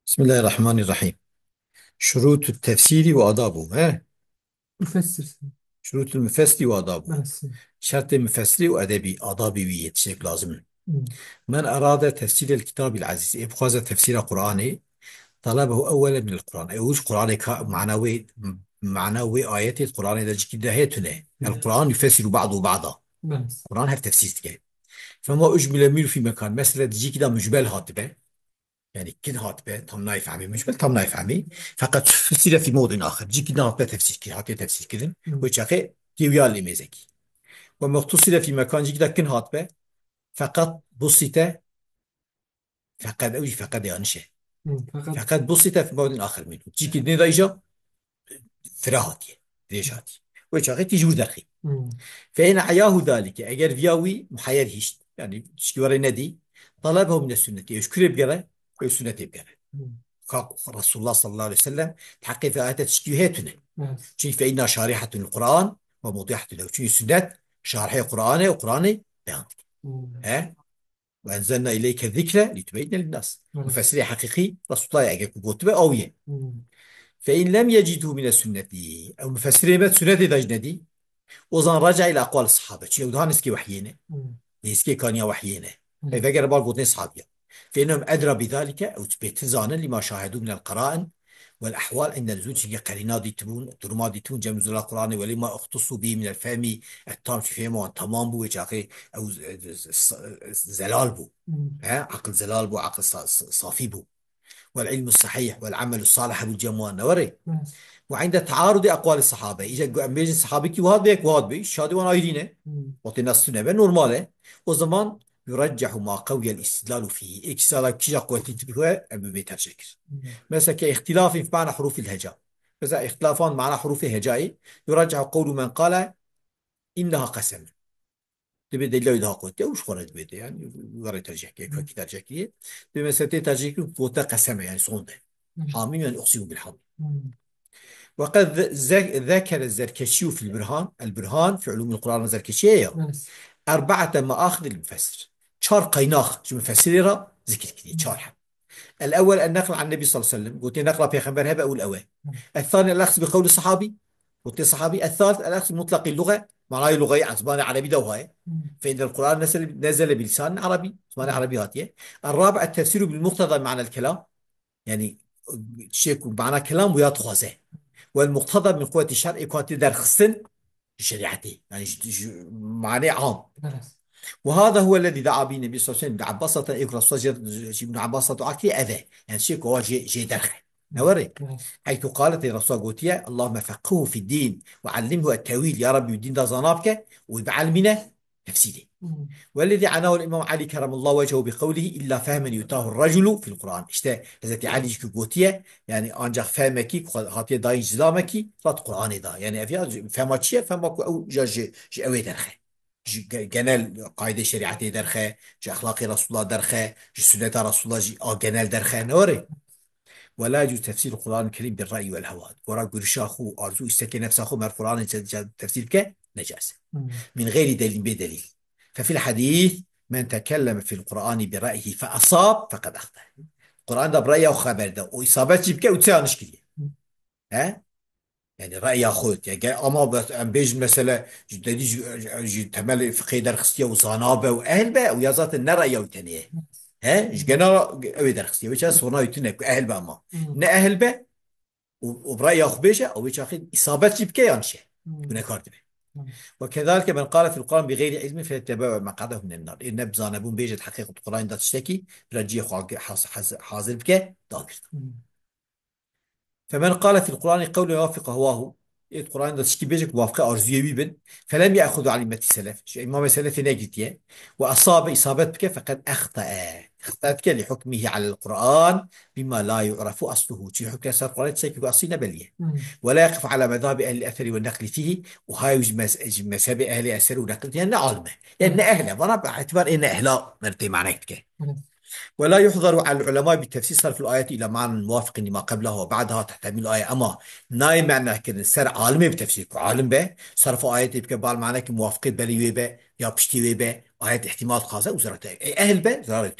بسم الله الرحمن الرحيم. شروط التفسير وآدابه مفسر. شروط المفسر وآدابه. بس. شرط المفسر وأدبي آدابي شيء لازم. مم. من أراد تفسير الكتاب العزيز إبخاز تفسير قرآني طلبه أولا من القرآن أيوش قرآن معنوي آيات القرآن إذا جدا هيتنا القرآن يفسر بعضه بعضا. بس. القرآن هر تفسير تكه فما أجمل منه في مكان مثلا تجي كده مجمل هاتبه يعني كده هاتبه تم نايف عمي مجمل تم نايف عمي فقط فسر في موضع آخر جي كده هاتبه تفسير كده هاتبه تفسير كده مم. وشاخه تيويا اللي مزكي ومختصر في مكان جي كده كن هاتبه فقط بسيطة فقط أوجي فقط يعني شيء فقط. فقط بسيطة في موضع آخر منه جي كده نضيجة فراهاتي ليش هاتي وشاخه تيجور دقي مم. فإن عياه ذلك أجر فياوي محير هشت يعني تشكي ندي طلبه من السنة يشكر بقرة والسنة بقرة مم. رسول الله صلى الله عليه وسلم تحقق في آيات تشكيهاتنا بس. شيء فإنها شارحة القرآن وموضحة له شيء السنة شارحة القرآن وقرآن بيان مم. ها وأنزلنا إليك الذكرى لتبين للناس بس. مفسر حقيقي رسول الله يعجب كتبه أوية مم. فإن لم يجده من السنة أو مفسرين بات سنة دجندي وزن رجع إلى أقوال الصحابة شيء ودهان اسكي وحيينه مم. يسكي كان يا وحيينه أي مم. فقر بالقوتين صحابية فإنهم أدرى بذلك أو تبيت زانا لما شاهدوا من القرائن والأحوال عند نزول شيء قرينات يتبون ترماد يتبون جمع نزول القرآن ولما اختصوا به من الفهم التام في فهمه تمام بو أخي أو زلال بو مم. عقل زلال بو عقل صافي بو والعلم الصحيح والعمل الصالح أبو الجموان نوري بس. وعند تعارض أقوال الصحابة إذا بين الصحابة كي وهذا بيك وهذا بي شادي وانا يدينه مم. وطينا السنة نورماله وزمان يرجح ما قوي الاستدلال فيه إكسالا كي قوة تبقى أبو بيتر شكل مم. مثلا كاختلاف في معنى حروف الهجاء مثلا اختلافان معنى حروف الهجاء يرجح قول من قال إنها قسم تبي دليل إذا قلت وش خرج بيته يعني غير ترجح كي مم. كي ترجح كي تبي مثلا ترجح كي قوة قسم يعني صونده مم. حامي يعني أقسم بالحق مم. وقد ذكر الزركشي في البرهان في علوم القرآن الزركشية بس. أربعة مآخذ للمفسر شار قيناخ شو مفسرها ذكر كذي مم. شارحة الأول النقل عن النبي صلى الله عليه وسلم قلت نقل في خبر هبة أول الأول مم. الثاني الأخذ بقول الصحابي قلت الصحابي الثالث الأخذ بمطلق اللغة معناه لغة عزبانة عربي دوها مم. فإن القرآن نزل بلسان عربي زمان عربي هاتيه الرابع التفسير بالمقتضى معنى الكلام يعني شيء معنى كلام ويا تخوزه والمقتضى من قوة الشرع يكون در خصن شريعته يعني معنى عام بس. وهذا هو الذي دعا به النبي صلى الله عليه وسلم ابن عباس يقرأ ابن عباس أكي أذى يعني شيء هو جي درخه مم. نوري بس. حيث قالت الرسول قوتيا اللهم فقهه في الدين وعلمه التأويل يا رب الدين ده زنابك وبعلمنا تفسيره مم. والذي عناه الإمام علي كرم الله وجهه بقوله إلا فهما يؤتاه الرجل في القرآن إشته حضرت علي قوتيا يعني أنجح فهمك هاتي داين جلامك رات قرآن دا يعني أفيا فهمك شيء فهمك أو جا أوي درخه جنال قاعدة شريعتي درخه جا أخلاق رسول الله درخه جا سنة رسول الله جي جنال درخه نوري ولا يجوز تفسير القرآن الكريم بالرأي والهوى ورا قرشا أخو أرجو استكي نفسه أخو مر القرآن تفسير نجاسة مم. من غير دليل بدليل ففي الحديث من تكلم في القرآن برأيه فأصاب فقد أخطأ القرآن ده برأيه وخبر ده وإصابات يبكي وتسانش كده مم. ها يعني رأي أخوت يعني أما بس أم بيج مثلا جددي تمل فقه درخصية وصنابة وأهل بقى ويازات النرأي وتانية ها إيش مم. جنا أوي درخصية وش صناعة يتنك أهل بقى ما مم. نا أهل بقى وبرأي أخو بيجا أو وش أخي إصابات يبكي ينشأ مم. تكون كارت بس. وكذلك من قال في القرآن بغير علم فيتبع مقعده من النار إن بزانبون بيجد حقيقة القرآن دا تشتكي برجي حاضر بك داكر مم. فمن قال في القرآن قول يوافق هواه القرآن دا تشتكي بيجك موافقة أرزيوي بن فلم يأخذ على إمة السلف إمام السلف نجد وأصاب إصابة بك فقد أخطأ أخطأتك لحكمه على القرآن بما لا يعرف أصله في حكم القرآن تشتكي أصينا بليه مم. ولا يقف على مذهب أهل الأثر والنقل فيه وهاي مذهب أهل الأثر والنقل فيه أن عالمة لأن بس. أهله ضرب باعتبار أن أهلا مرتي معناتك بس. ولا يحظر على العلماء بتفسير صرف الآيات إلى معنى موافق لما قبلها وبعدها تحتمل الآية. أما ناي معنى كده سر عالم بتفسير عالم به صرف آيات بكبال معنى كموافقة بلي وبا يا بشتي وبا آيات احتمال خاصة وزارة أهل به زارة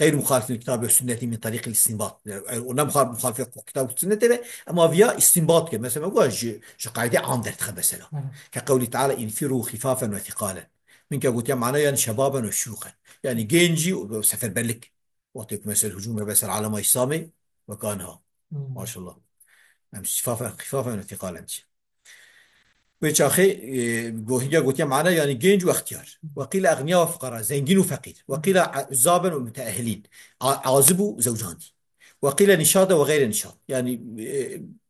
غير مخالف للكتاب والسنة من طريق الاستنباط. ونم مخالف الكتاب والسنة به أما فيها استنباط مثلا هو قاعدة عام درتها مثلا كقوله تعالى انفروا خفافا وثقالا من قلت معناه يعني شبابا وشيوخا يعني جينجي وسفر بلك وقتك مثل هجوم بس العالم الإسلامي وكانها ما شاء الله أمس خفافا وثقالا وشاخي جوهية قلت معناه يعني جينج واختيار. وقيل أغنياء وفقراء زنجين وفقير. وقيل عزابا ومتأهلين عازب وزوجاني. وقيل نشاط وغير نشاط يعني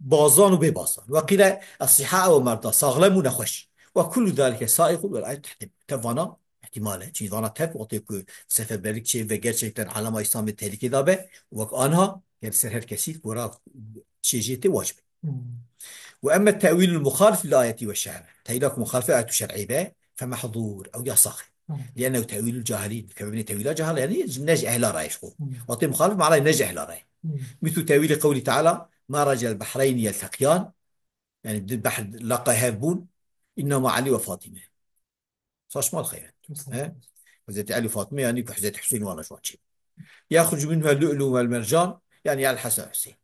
بازان وبيبازان. وقيل الصحاء ومرضى صاغلم ونخوش. وكل ذلك سائق والآية تحت تفانا احتماله شيء ظنا تف وطيب سفر بريك شيء وجر شيء تن علامة إسلام التهلكة دابه وأنها يرسل هالكثير ورا شيء جيته واجب. وأما التأويل المخالف للآية والشرع تأويلك مخالف للآية الشرعية به فمحظور أو يصح لأنه تأويل الجاهلين كما تأويل الجهل يعني نجح لا رأي شو وطي مخالف معناه نجح لا رأي. مثل تأويل قوله تعالى ما رجل البحرين يلتقيان يعني البحر لقى هابون إنما علي وفاطمة صاش مال خير ها حزت علي وفاطمة يعني كحزت حسين وانا شو شيء يخرج منها اللؤلؤ والمرجان يعني على الحسن حسين.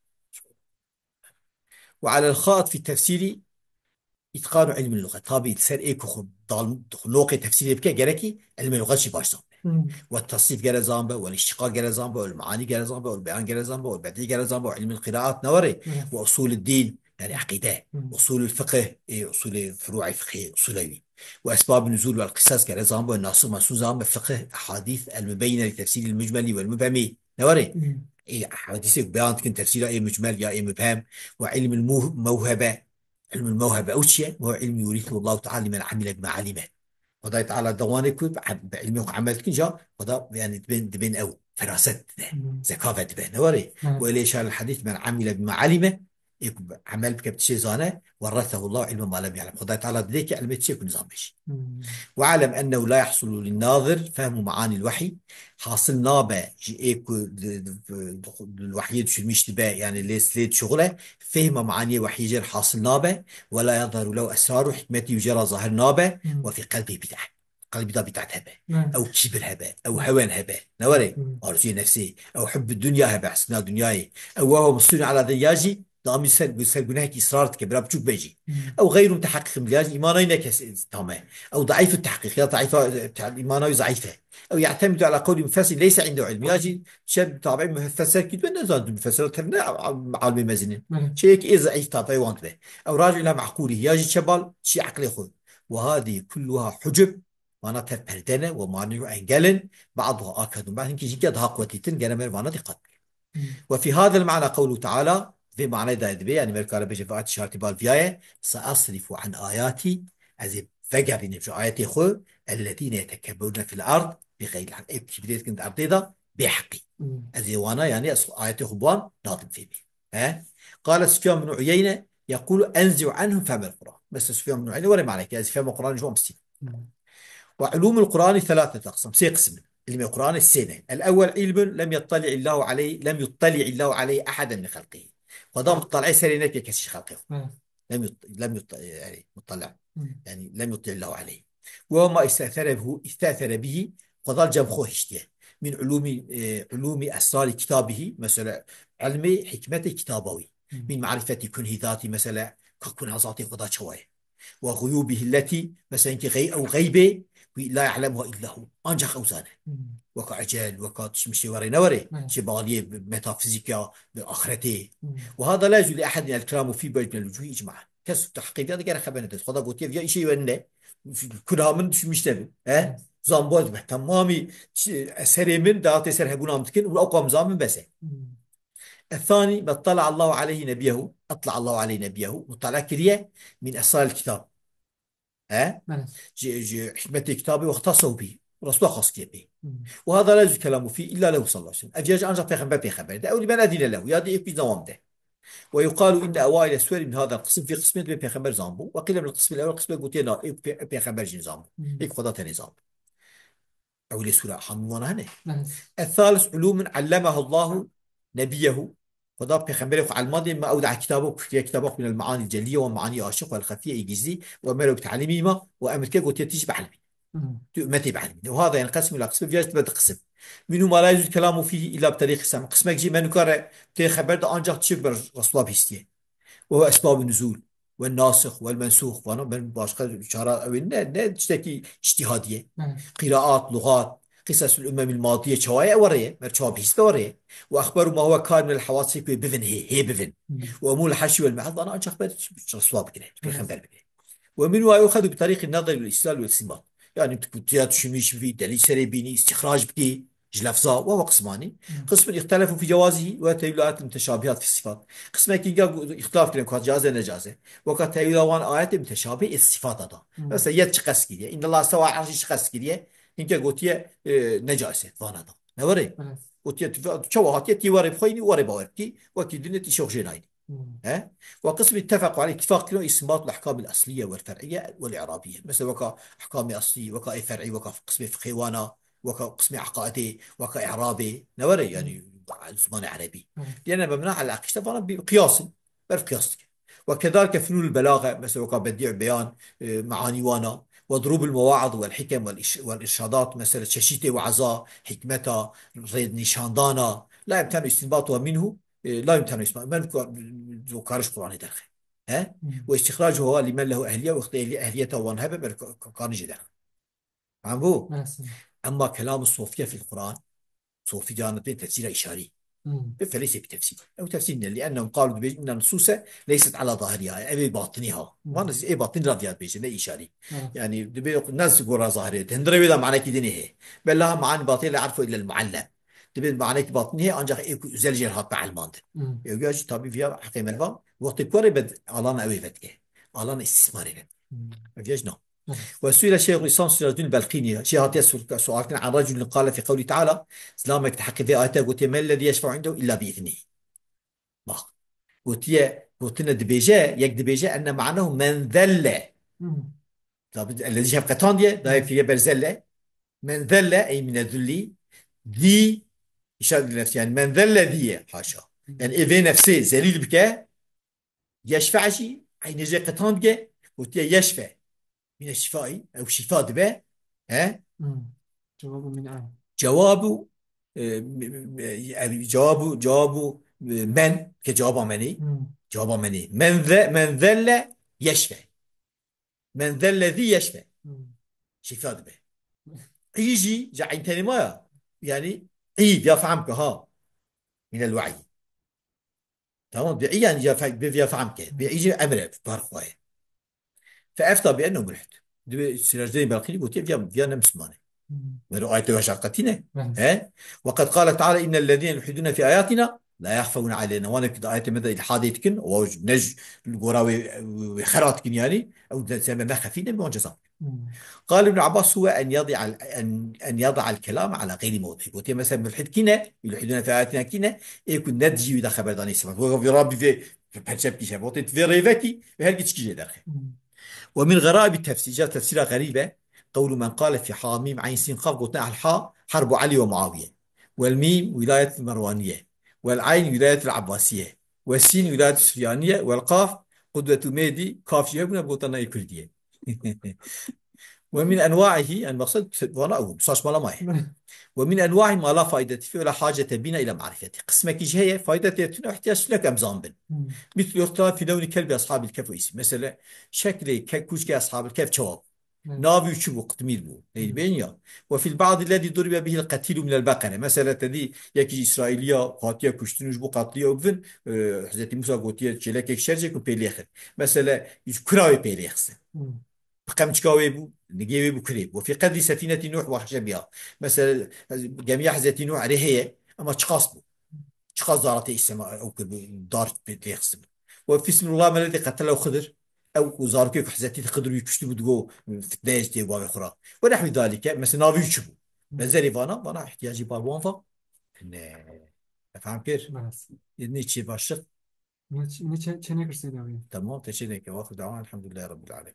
وعلى الخاط في التفسير إتقان علم اللغة طابي سر إيكو خد ضال لوقي تفسير بك جركي علم اللغة شي باش والتصريف جرى زامبا والاشتقاق جرى زامبا والمعاني جرى زامبا والبيان جرى زامبا والبديع جرى زامبا وعلم القراءات نوري وأصول الدين يعني عقيدة أصول الفقه إيه أصول فروع الفقه أصولي وأسباب النزول والقصص جرى زامبا والناصر منصوص زامبا فقه أحاديث المبينة لتفسير المجمل والمبهم نوري إيه أحاديث بيان كن تفسير أي مجمل يا أي مبهم. وعلم الموهبة علم الموهبة أو شيء وهو علم يورثه الله تعالى من عمل بما علمه وضع تعالى دوانك بعلمه عملك جا وضع يعني تبين أو فراسة ذكاء تبين وري وليش هذا الحديث من عمل بما علمه عمل بك بتشي زانه ورثه الله علم ما لم يعلم وضع تعالى ذيك علم تشي نظام بيش. واعلم أنه لا يحصل للناظر فهم معاني الوحي حاصل نابع الوحي شو المشتبه يعني ليس ليت شغله فهم معاني الوحي جر حاصل نابع ولا يظهر له أسرار حكمته يجرى ظاهر نابع وفي قلبه بدعة قلبي ده بتاعت هبة أو كبر هبة أو هوان هبة نوري أرزي نفسي أو حب الدنيا هبة حسنا دنياي أو هو مصير على دياجي ضامن يسال جناهك إصرار كبيرة بتشوف بيجي أو غير متحقق ملياج إيمانه نكس تمام أو ضعيف التحقيق يا ضعيفة إيمانه ضعيفة أو يعتمد على قول مفسر ليس عنده علم يجي شاب طابع مفسر كده نزاد مفسر تبنى عالم مزنين شيء إذا ضعيف طابع وانت به أو راجع إلى معقوله يجي شبال شيء عقلي خذ وهذه كلها حجب معناتها بردنة ومعنى أنجلن بعضها آكد بعد إنك يجي كده قوتين جنمر معناتها قد. وفي هذا المعنى قوله تعالى في معنى دايد بي يعني ملك عربي شفاعة شارتي بالفياية سأصرف عن آياتي أزي فجر نفسه آياتي خو الذين يتكبرون في الأرض بغير الحق إيه كبريت كنت أرضي ده بحقي أزي وانا يعني آياتي خبوان ناظم في بي ها قال سفيان بن عيينة يقول أنزع عنهم فهم القرآن بس سفيان بن عيينة ولا معنى كذا فهم القرآن جوا مستي. وعلوم القرآن ثلاثة أقسام سي قسم علم القرآن السنة الأول علم لم يطلع الله عليه أحدا من خلقه وضم مطلع سرينك كسي خلقه لم يطلع يعني مطلع يعني لم يطلع الله عليه وما استأثر به وظل جمخه اشتيه من علوم أسرار كتابه مثلا علم حكمة كتابوي من معرفة كنه ذاتي مثلا ككنها ذاتي خدا شوية وغيوبه التي مثلا أو غيبه لا يعلمها إلا هو أنجح أوزانه وكعجل وكمشي وري نوري شبالية ميتافيزيكا بآخرته وهذا لا يجوز لأحد من الكلام فيه بين الوجوه إجماعا كسب تحقيق هذا كان خبرنا خدا قلت يا شيء ولا كلها من شو مشتبه زامبوز به تمامي أسري من دعاتي سر هبونا متكن والأقوام زامن بس. الثاني ما اطلع الله عليه نبيه أطلع الله عليه نبيه مطلع كريه من أسرار الكتاب ها حكمة كتابه واختصوا به رسول خاص به وهذا لا يجوز كلامه فيه إلا له صلى الله عليه وسلم أجيج أنجا في خبر ده أو لمن أدين له يادي في دوام ده. ويقال إن أوائل السور من هذا القسم في قسمين في خبر زامبو وقيل من القسم الأول قسم قوتين في خبر جن زامبو هيك خدات نظام. أو لي سورة حموانا هنا. بس. الثالث علوم علمها الله نبيه، فضاب پیغمبر على الماضي ما أودع كتابه في كتابه من المعاني الجلية والمعاني العاشقة والخفية يجزي وأمره بتعليمهما وأمر كيف قلت تيجي بعلمي متى بعلمي. وهذا ينقسم إلى قسم، فيها تبدأ قسم منه ما لا يجوز الكلام فيه إلا بطريق السمع. قسمك جي من كاره تخبر ده أنجح تشبر رسول بيستيه، وهو أسباب النزول والناسخ والمنسوخ، وانا من باشقه شعراء او نه تشتكي اجتهاديه، بس. قراءات، لغات، قصص الامم الماضيه شوايه وريه مرشوها بيست وريه، واخبار ما هو كان من الحوادث بفن هي بفن، وامور الحشي والمعظ انا انشخ صواب كده في بس. خنبر بكده. ومنه يؤخذ بطريق النظر والاستدلال والاستنباط، يعني تكتيات شميش في دليل سريبيني استخراج بكي جلفظة، وهو قسماني. قسم يختلف في جوازه وتأويلات المتشابهات في الصفات. قسم يمكن اختلاف كلام كات جازة نجازة، وقد تأويلان آيات متشابه الصفات هذا بس يد شخص كذي إن الله استوى على عرش شخص كذي إنك قلتيه نجاسة فان هذا نوري قلتيه شو هاتيه تي وري بخيني وري باوركي وكي دنيا تشوف جنايني. ها. وقسم اتفقوا عليه اتفاق كلهم استنباط الاحكام الاصليه والفرعيه والاعرابيه، مثل وكا احكام اصليه وكا فرعي وكا قسم فقهوانا وكا قسم عقائدي وكا اعرابي نوري يعني زمان عربي، لان مبنى على العقيده طبعا بقياس بعرف قياستك. وكذلك فنون البلاغه مثل وكا بديع بيان معاني وانا، وضروب المواعظ والحكم والارشادات مثل ششيته وعزاء حكمتها ريد نشاندانا لا يمكن استنباطها منه، لا يمكن اسمه من كارش قرآن درخه. ها. واستخراجه هو لمن له أهلية واختيار أهليته وانهبه من كارنج درخه. عم بو. بس. أما كلام الصوفية في القرآن صوفي جانبين تفسير إشاري فليس بتفسير أو تفسير، لأنهم قالوا بأن النصوص ليست على ظاهرها أي باطنها، ما نس أي باطن رضيات بيجي لا إشاري. يعني الناس يقولوا ظاهرية هندري ولا معنى كده هي، بل لها معاني باطنة لا يعرفوا إلا المعلم. دبي معنى باطنها أنجح زلجر هات مع الماند يوجد طبيعي فيها حقيقة منها وقت كوري بد ألانا أوي بدك ألانا استثماري بد ما فيش نو. وسئل الشيخ الإسلام سراج الدين البلقيني شيخ يسأل سؤال عن رجل قال في قوله تعالى سلامك تحقق في آياته قلت ما الذي يشفع عنده إلا بإذنه. ما قلت لنا دبيجة يك دبيجة أن معناه من ذل. طب الذي شاف قطان ده في برزلة من ذل أي من الذل ذي إشارة لنفسه يعني من ذل ذي حاشا يعني إذا نفسه ذليل بك يشفع شيء أي نجي قطان بك قلت يشفع من الشفاء أو شفاء دبا. ها. جواب من جوابه يعني جوابه من كجواب مني جواب مني من ذل يشفع من ذا الذي يشفع شفاء به يجي جعين تاني ما يعني عيد يفهمك ها من الوعي تمام بيعي يعني يفهمك بيجي أمر بارخواه فأفتى بأنه ملحد سراجدين بالقيني قلت فيا نمسمانه من آية وشاقتنا. بس. ها. وقد قال تعالى إن الذين يلحدون في آياتنا لا يخفون علينا، وانا كده آية مدى الحاديتكن ونج القراوي وخراتكن يعني أو زي ما خفينا بمعجزات. قال ابن عباس هو أن يضع الكلام على غير موضعه. قلت مثلا ملحد كنا يلحدون في آياتنا كنا يكون ندجي إذا خبر داني سبب وفي ربي في بحجاب كيشا قلت في ريفكي وهل كتشكي درخي. ومن غرائب التفسير جاء تفسيرها غريبة قول من قال في حاميم عين سين قاف قلنا الحاء حرب علي ومعاوية، والميم ولاية المروانية، والعين ولاية العباسية، والسين ولاية السفيانية، والقاف قدوة ميدي كاف يبنى قلنا كردية. ومن أنواعه المقصد وانا أقول بصاش مالا ماي. ومن أنواع ما لا فائدة فيه ولا حاجة بنا إلى معرفته. قسمك هي فائدة احتياج لك أمزان بن مثل الاختلاف في لون كلب أصحاب الكهف واسم مثلا شكل كوشك أصحاب الكهف شواب نافي وشبو قطمير بو بينيا. وفي البعض الذي ضرب به القتيل من البقرة مثلا تدي يكي إسرائيلية قاتية كشتنوش بو قاتلية وبن حضرت موسى قوتية جلاك شرجك وبيليخر مثلا كراوي بيليخسن بقام تشكاوي بو نجيبي بو كريب. وفي قدر سفينة نوح وحشبها مثلا جميع حضرت نوح عليه أما تشخاص بو شخص دارته السماء أو دار بيخسم. وفي اسم الله ما الذي قتله خضر أو وزارك حزتي خضر يكشتي بدقو في الدايج دي واقع أخرى ونحو ذلك مثلا نافي يشبو بنزلي فانا احتياجي بالوان فا إن أفهم كير بس. إني شيء باشر. نه چه نکرده تمام تشيني كواخد دعوان الحمد لله رب العالمين.